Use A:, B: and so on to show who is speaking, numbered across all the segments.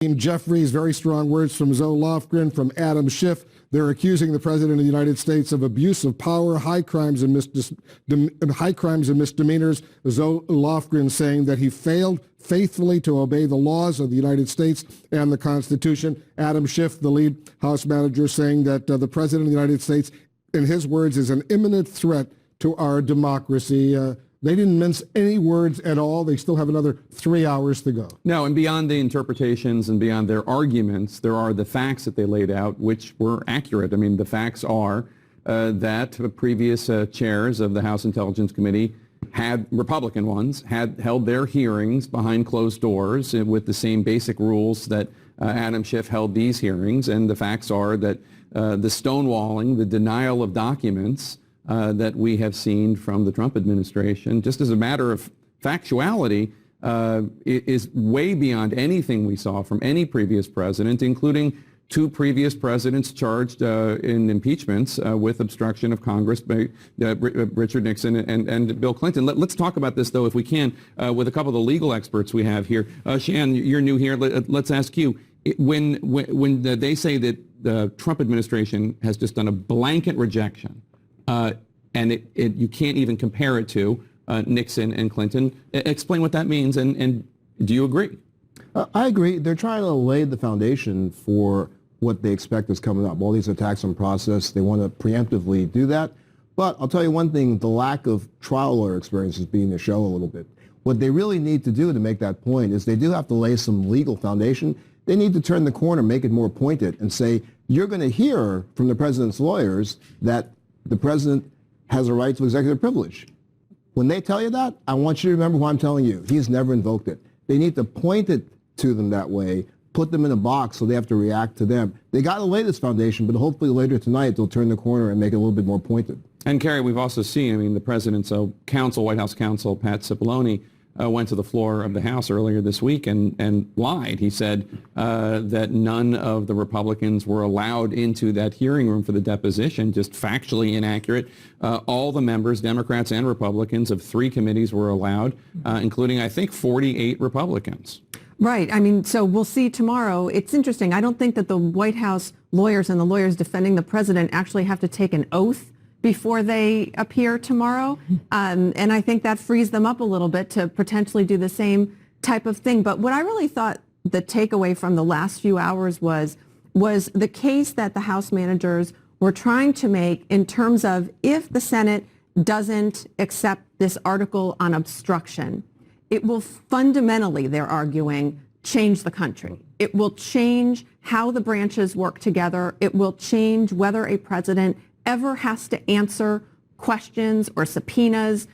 A: Jeffries, very strong words from Zoe Lofgren, from Adam Schiff. They're accusing the President of the United States of abuse of power, high crimes and misdemeanors. Zoe Lofgren saying that he failed faithfully to obey the laws of the United States and the Constitution. Adam Schiff, the lead House manager, saying that the President of the United States, in his words, is an imminent threat to our democracy. They didn't mince any words at all. They still have another 3 hours to go.
B: No, and beyond the interpretations and beyond their arguments, there are the facts that they laid out, which were accurate. I mean, the facts are that previous chairs of the House Intelligence Committee had, Republican ones, had held their hearings behind closed doors with the same basic rules that Adam Schiff held these hearings. And the facts are that the stonewalling, the denial of documents, that we have seen from the Trump administration, just as a matter of factuality, is way beyond anything we saw from any previous president, including two previous presidents charged in impeachments with obstruction of Congress by Richard Nixon and Bill Clinton. Let's talk about this, though, if we can, with a couple of the legal experts we have here. Shan, you're new here. Let's ask you. When they say that the Trump administration has just done a blanket rejection, and you can't even compare it to Nixon and Clinton. Explain what that means, and do you agree?
C: I agree. They're trying to lay the foundation for what they expect is coming up. All these attacks on process, they want to preemptively do that. But I'll tell you one thing, the lack of trial lawyer experience is being the show a little bit. What they really need to do to make that point is they do have to lay some legal foundation. They need to turn the corner, make it more pointed, and say, you're going to hear from the president's lawyers that the president has a right to executive privilege. When they tell you that, I want you to remember what I'm telling you. He's never invoked it. They need to point it to them that way, put them in a box so they have to react to them. They got to lay this foundation, but hopefully later tonight they'll turn the corner and make it a little bit more pointed.
B: And Kerry, we've also seen, I mean, the president's counsel, White House counsel, Pat Cipollone, went to the floor of the House earlier this week and lied. He said that none of the Republicans were allowed into that hearing room for the deposition, just factually inaccurate. All the members, Democrats and Republicans, of three committees were allowed, including, I think, 48 Republicans.
D: Right. I mean, so we'll see tomorrow. It's interesting. I don't think that the White House lawyers and the lawyers defending the president actually have to take an oath before they appear tomorrow. And I think that frees them up a little bit to potentially do the same type of thing. But what I really thought the takeaway from the last few hours was the case that the House managers were trying to make in terms of if the Senate doesn't accept this article on obstruction, it will fundamentally, they're arguing, change the country. It will change how the branches work together. It will change whether a president ever has to answer questions or subpoenas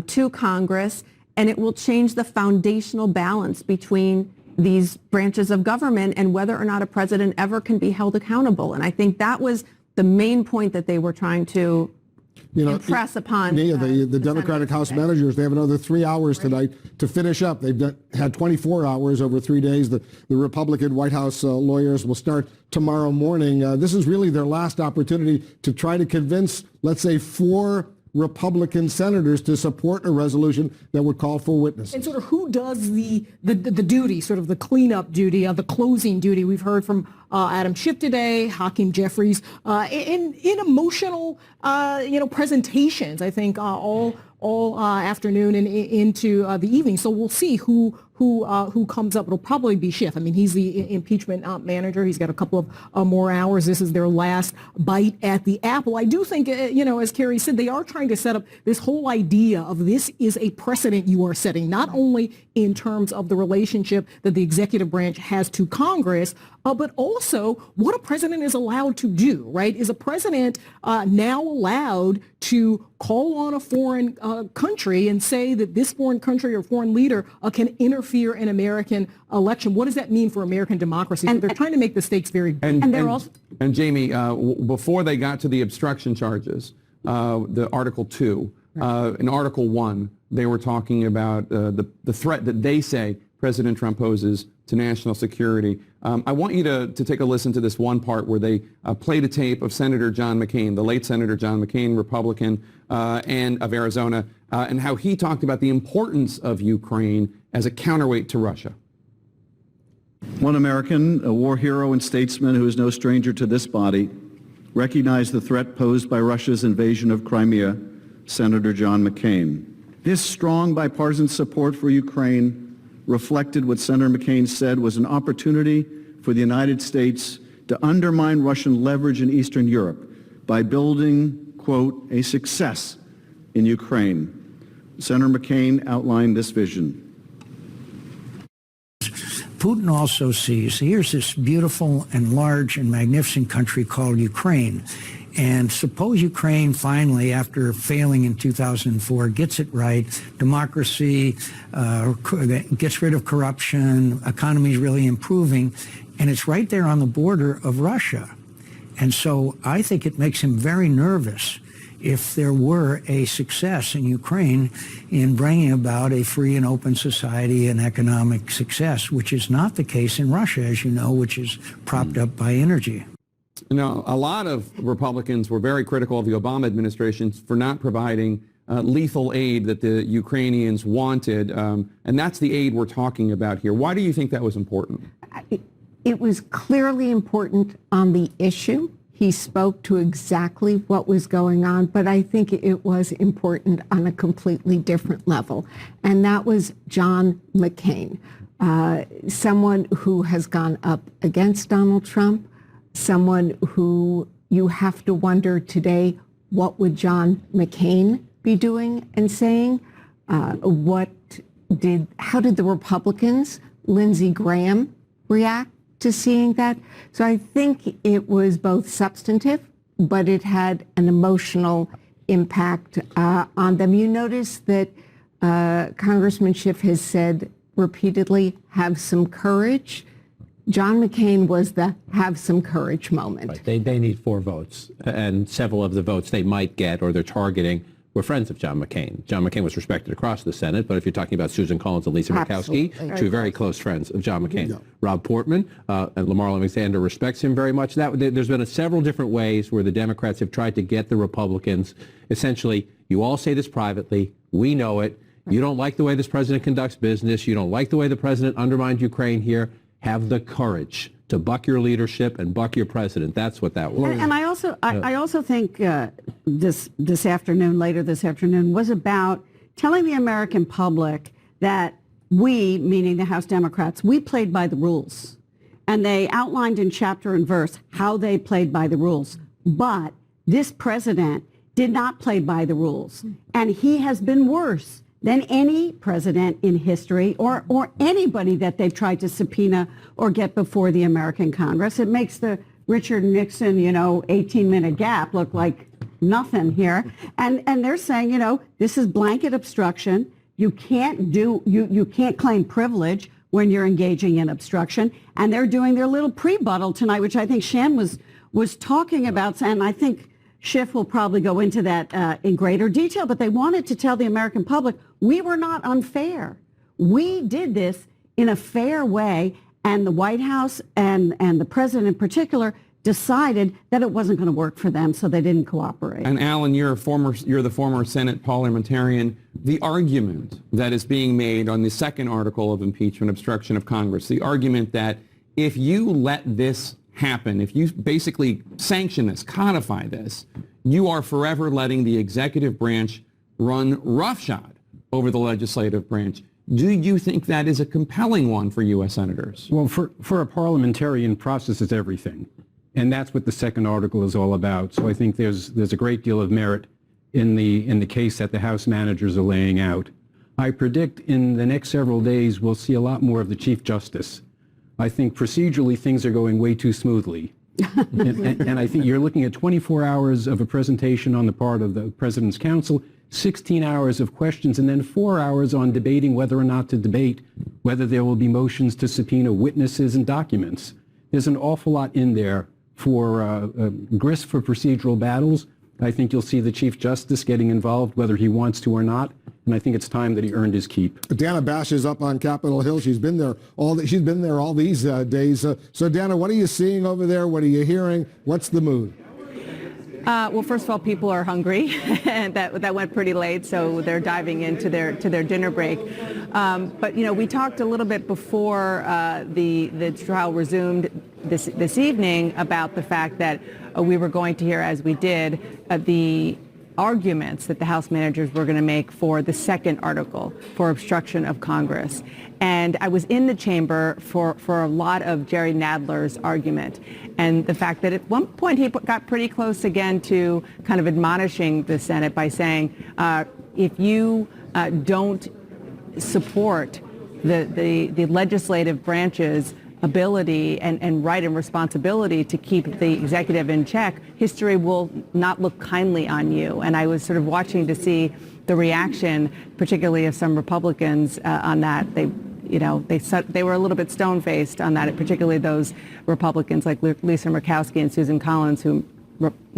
D: to Congress, and it will change the foundational balance between these branches of government and whether or not a president ever can be held accountable. And I think that was the main point that they were trying to impress upon.
A: The Democratic House managers, they have another 3 hours tonight to finish up. They've had 24 hours over 3 days. The Republican White House lawyers will start tomorrow morning. This is really their last opportunity to try to convince, let's say, 4 Republican senators to support a resolution that would call for witnesses.
E: And sort of who does the duty, sort of the cleanup duty, the closing duty? We've heard from Adam Schiff today, Hakeem Jeffries, in emotional, presentations, I think, all afternoon and into the evening. So we'll see who comes up. It'll probably be Schiff. I mean, he's the impeachment manager. He's got a couple of more hours. This is their last bite at the apple. I do think, as Kerry said, they are trying to set up this whole idea of this is a precedent you are setting, not only in terms of the relationship that the executive branch has to Congress, but also what a president is allowed to do, right? Is a president now allowed to call on a foreign country and say that this foreign country or foreign leader can interfere in American election? What does that mean for American democracy? So they're trying to make the stakes very big.
B: And Jamie, before they got to the obstruction charges, the Article 2, in Article 1, they were talking about the threat that they say President Trump poses to national security. I want you to take a listen to this one part where they played a tape of Senator John McCain, the late Senator John McCain, Republican, and of Arizona, and how he talked about the importance of Ukraine as a counterweight to Russia.
F: One American, a war hero and statesman who is no stranger to this body, recognized the threat posed by Russia's invasion of Crimea, Senator John McCain. This strong bipartisan support for Ukraine reflected what Senator McCain said was an opportunity for the United States to undermine Russian leverage in Eastern Europe by building, quote, a success in Ukraine. Senator McCain outlined this vision.
G: Putin also sees, here's this beautiful and large and magnificent country called Ukraine. And suppose Ukraine finally, after failing in 2004, gets it right, democracy, gets rid of corruption, economy is really improving, and it's right there on the border of Russia. And so I think it makes him very nervous if there were a success in Ukraine in bringing about a free and open society and economic success, which is not the case in Russia, as you know, which is propped up by energy.
B: Now, a lot of Republicans were very critical of the Obama administration for not providing lethal aid that the Ukrainians wanted, and that's the aid we're talking about here. Why do you think that was important?
H: It was clearly important on the issue. He spoke to exactly what was going on, but I think it was important on a completely different level, and that was John McCain, someone who has gone up against Donald Trump, someone who you have to wonder today, what would John McCain be doing and saying? How did the Republicans, Lindsey Graham, react to seeing that? So I think it was both substantive, but it had an emotional impact on them. You notice that Congressman Schiff has said repeatedly, have some courage. John McCain was the have some courage moment.
I: Right. They need 4 votes, and several of the votes they might get or they're targeting were friends of John McCain. John McCain was respected across the Senate, but if you're talking about Susan Collins and Lisa Murkowski, 2 very close friends of John McCain. Yeah. Rob Portman and Lamar Alexander respects him very much. There's been several different ways where the Democrats have tried to get the Republicans, essentially, you all say this privately, we know it, you don't like the way this president conducts business, you don't like the way the president undermined Ukraine here, have the courage to buck your leadership and buck your president. That's what that was.
J: And I also think later this afternoon, was about telling the American public that we, meaning the House Democrats, we played by the rules. And they outlined in chapter and verse how they played by the rules. But this president did not play by the rules. And he has been worse than any president in history or anybody that they've tried to subpoena or get before the American Congress. It makes the Richard Nixon, 18-minute gap look like nothing here. And they're saying, this is blanket obstruction. You can't you can't claim privilege when you're engaging in obstruction. And they're doing their little pre-buttal tonight, which I think Shan was talking about. And I think Schiff will probably go into that in greater detail, but they wanted to tell the American public, we were not unfair. We did this in a fair way, and the White House and the president in particular decided that it wasn't going to work for them, so they didn't cooperate.
B: And Alan, you're the former Senate parliamentarian. The argument that is being made on the second article of impeachment, obstruction of Congress, the argument that if you let this happen, if you basically sanction this, codify this, you are forever letting the executive branch run roughshod over the legislative branch. Do you think that is a compelling one for U.S. senators?
K: Well, for a parliamentarian, process is everything. And that's what the second article is all about. So I think there's a great deal of merit in the case that the House managers are laying out. I predict in the next several days we'll see a lot more of the Chief Justice. I think procedurally things are going way too smoothly. and I think you're looking at 24 hours of a presentation on the part of the President's Counsel, 16 hours of questions, and then 4 hours on debating whether or not to debate whether there will be motions to subpoena witnesses and documents. There's an awful lot in there for grist for procedural battles. I think you'll see the Chief Justice getting involved, whether he wants to or not, and I think it's time that he earned his keep.
A: Dana Bash is up on Capitol Hill. She's been there all these days. So Dana, what are you seeing over there? What are you hearing? What's the mood?
D: Well, first of all, people are hungry, and that went pretty late, so they're diving into their dinner break. But we talked a little bit before the trial resumed this evening about the fact that we were going to hear, as we did, the arguments that the House managers were going to make for the second article for obstruction of Congress. And I was in the chamber for a lot of Jerry Nadler's argument, and the fact that at one point he got pretty close again to kind of admonishing the Senate by saying, if you don't support the legislative branch's ability and right and responsibility to keep the executive in check, history will not look kindly on you. And I was sort of watching to see the reaction, particularly of some Republicans on that. They were a little bit stone-faced on that, particularly those Republicans like Lisa Murkowski and Susan Collins, who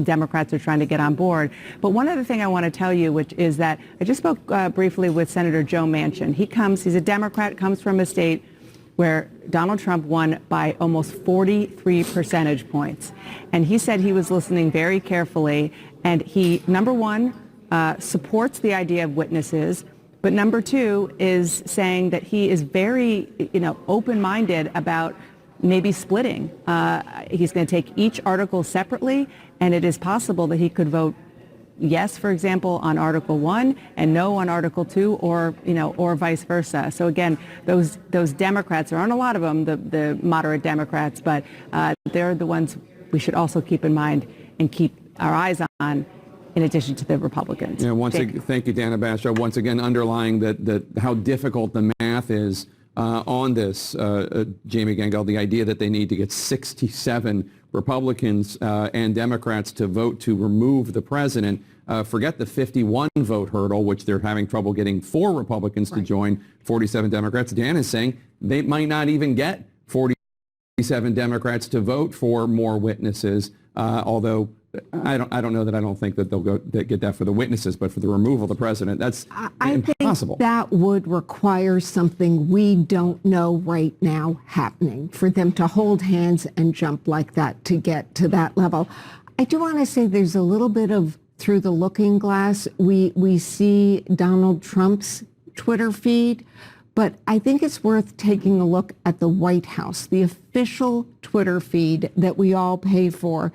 D: Democrats are trying to get on board. But one other thing I want to tell you, which is that I just spoke briefly with Senator Joe Manchin. He's a Democrat, comes from a state where Donald Trump won by almost 43 percentage points. And he said he was listening very carefully, and he, number one, supports the idea of witnesses, but number two is saying that he is very, open-minded about maybe splitting. He's going to take each article separately, and it is possible that he could vote yes, for example, on Article 1 and no on Article 2, or vice versa. So again, those Democrats, there aren't a lot of them, the moderate Democrats, but they're the ones we should also keep in mind and keep our eyes on, in addition to the Republicans.
B: Thank you, Dana Basha. Once again, underlying that how difficult the math is on this, Jamie Gangel, the idea that they need to get 67 Republicans and Democrats to vote to remove the president. Forget the 51 vote hurdle, which they're having trouble getting 4 Republicans to join 47 Democrats. Dan is saying they might not even get 47 Democrats to vote for more witnesses, although I don't think that they'll get that for the witnesses, but for the removal of the president, that's impossible.
H: I think that would require something we don't know right now happening for them to hold hands and jump like that to get to that level. I do want to say there's a little bit of through the looking glass. We see Donald Trump's Twitter feed, but I think it's worth taking a look at the White House, the official Twitter feed that we all pay for.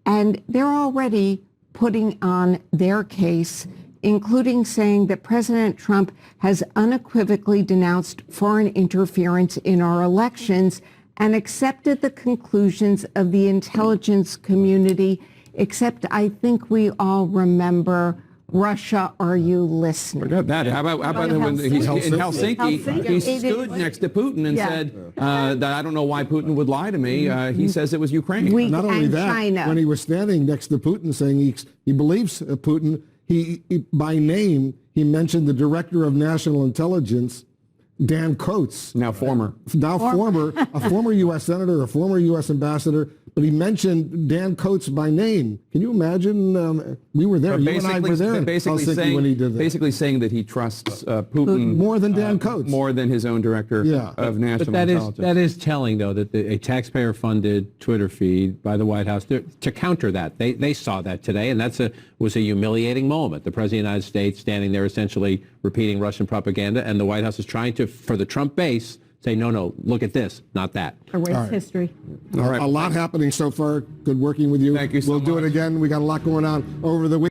H: And they're already putting on their case, including saying that President Trump has unequivocally denounced foreign interference in our elections and accepted the conclusions of the intelligence community, except I think we all remember, Russia, are you listening?
B: Forget that. How about when he's in Helsinki, he stood next to Putin and said that I don't know why Putin would lie to me. He says it was Ukraine.
A: Not only that,
H: China.
A: when he was standing next to Putin saying he believes Putin, he by name, he mentioned the director of national intelligence, Dan Coates.
B: Now former,
A: a former U.S. senator, a former U.S. ambassador, but he mentioned Dan Coates by name. Can you imagine? We were there. You and I were there in Helsinki when he did that.
B: Basically saying that he trusts Putin
A: more than Dan Coates,
B: more than his own director of national intelligence.
I: That is telling, though, that a taxpayer-funded Twitter feed by the White House to counter that. They saw that today, and was a humiliating moment. The President of the United States standing there essentially repeating Russian propaganda, and the White House is trying to, for the Trump base, say, no, look at this, not that.
J: Erase history.
A: All right. A lot happening so far. Good working with you.
B: Thank you so much.
A: We'll do it again. We got a lot going on over the week.